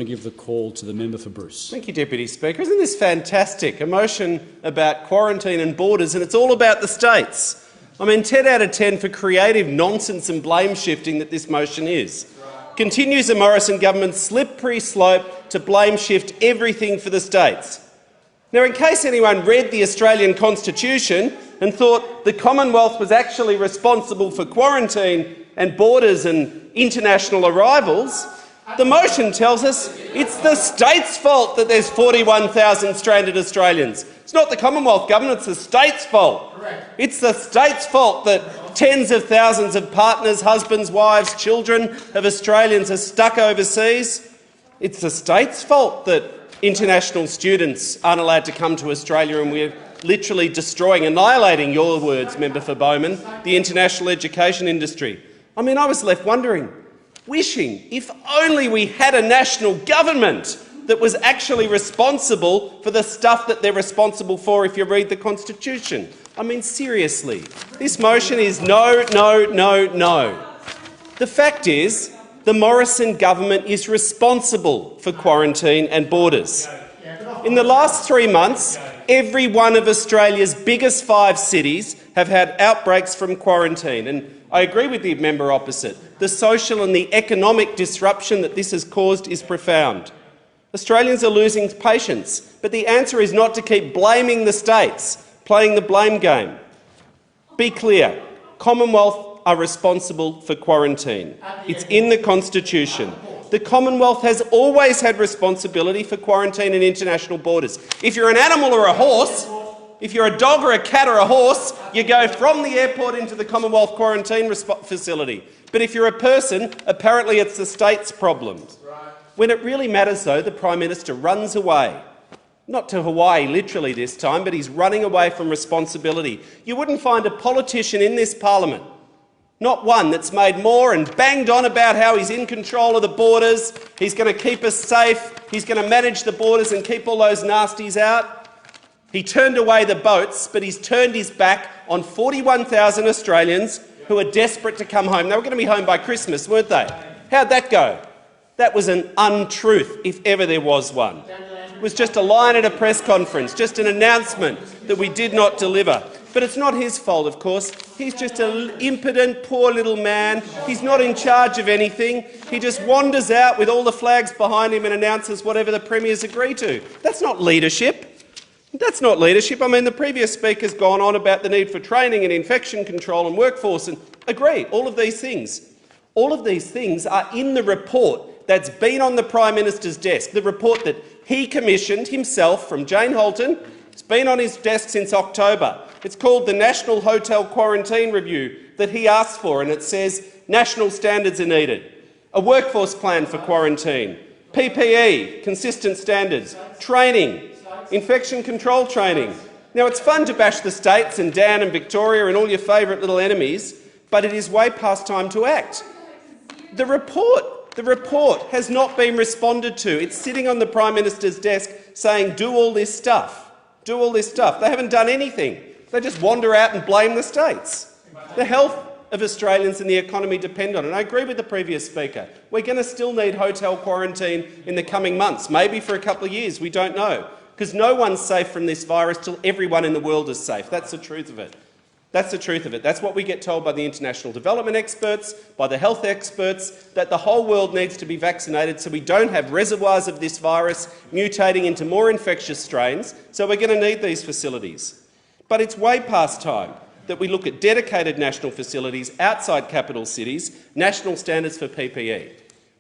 I give the call to the member for Bruce. Thank you, Deputy Speaker. Isn't this fantastic? A motion about quarantine and borders, and it's all about the states. I mean, 10 out of 10 for creative nonsense and blame shifting that this motion is. Continues the Morrison government's slippery slope to blame shift everything for the states. Now, in case anyone read the Australian Constitution and thought the Commonwealth was actually responsible for quarantine and borders and international arrivals, the motion tells us it's the state's fault that there's 41,000 stranded Australians. It's not the Commonwealth government, it's the state's fault. Correct. It's the state's fault that tens of thousands of partners, husbands, wives, children of Australians are stuck overseas. It's the state's fault that international students aren't allowed to come to Australia, and we're literally destroying, annihilating, your words, Member for Bowman, the international education industry. I mean, I was left wondering, wishing if only we had a national government that was actually responsible for the stuff that they're responsible for if you read the Constitution. I mean, seriously, this motion is no, no, no, no. The fact is, the Morrison government is responsible for quarantine and borders. In the last 3 months, every one of Australia's biggest 5 cities have had outbreaks from quarantine, and I agree with the member opposite. The social and the economic disruption that this has caused is profound. Australians are losing patience, but the answer is not to keep blaming the states, playing the blame game. Be clear, Commonwealth are responsible for quarantine. It's in the Constitution. The Commonwealth has always had responsibility for quarantine and international borders. If you're an animal or a horse, if you're a dog or a cat or a horse, you go from the airport into the Commonwealth quarantine facility. But if you're a person, apparently it's the state's problem. When it really matters, though, the Prime Minister runs away. Not to Hawaii, literally this time, but he's running away from responsibility. You wouldn't find a politician in this parliament, not one, that's made more and banged on about how he's in control of the borders, he's going to keep us safe, he's going to manage the borders and keep all those nasties out. He turned away the boats, but he's turned his back on 41,000 Australians who are desperate to come home. They were going to be home by Christmas, weren't they? How'd that go? That was an untruth, if ever there was one. It was just a line at a press conference, just an announcement that we did not deliver. But it's not his fault, of course. He's just an impotent, poor little man. He's not in charge of anything. He just wanders out with all the flags behind him and announces whatever the premiers agree to. That's not leadership. That's not leadership. I mean, the previous speaker's gone on about the need for training and infection control and workforce, and agree, all of these things. All of these things are in the report that's been on the Prime Minister's desk, the report that he commissioned himself from Jane Holton. It's been on his desk since October. It's called the National Hotel Quarantine Review that he asked for, and it says national standards are needed, a workforce plan for quarantine, PPE, consistent standards, training, infection control training. Now, it's fun to bash the states and Dan and Victoria and all your favourite little enemies, but it is way past time to act. The report has not been responded to. It's sitting on the Prime Minister's desk saying, do all this stuff. Do all this stuff. They haven't done anything. They just wander out and blame the states. The health of Australians and the economy depend on it. And I agree with the previous speaker. We're going to still need hotel quarantine in the coming months, maybe for a couple of years, we don't know, because no one's safe from this virus till everyone in the world is safe. That's the truth of it. That's the truth of it. That's what we get told by the international development experts, by the health experts, that the whole world needs to be vaccinated so we don't have reservoirs of this virus mutating into more infectious strains, so we're going to need these facilities. But it's way past time that we look at dedicated national facilities outside capital cities, national standards for PPE.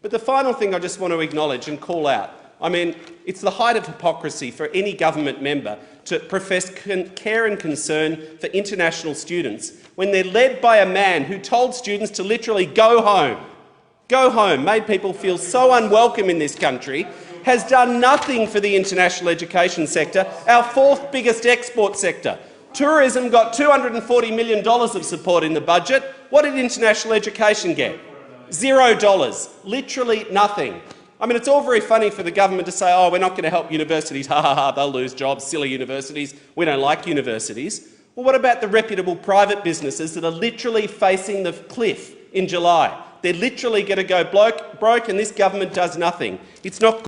But the final thing I just want to acknowledge and call out, I mean, it's the height of hypocrisy for any government member to profess care and concern for international students when they're led by a man who told students to literally go home, made people feel so unwelcome in this country, has done nothing for the international education sector, our 4th biggest export sector. Tourism got $240 million of support in the budget. What did international education get? $0. Literally nothing. I mean, it's all very funny for the government to say, oh, we're not going to help universities, ha ha ha, they'll lose jobs, silly universities, we don't like universities. Well, what about the reputable private businesses that are literally facing the cliff in July? They're literally going to go broke and this government does nothing. It's not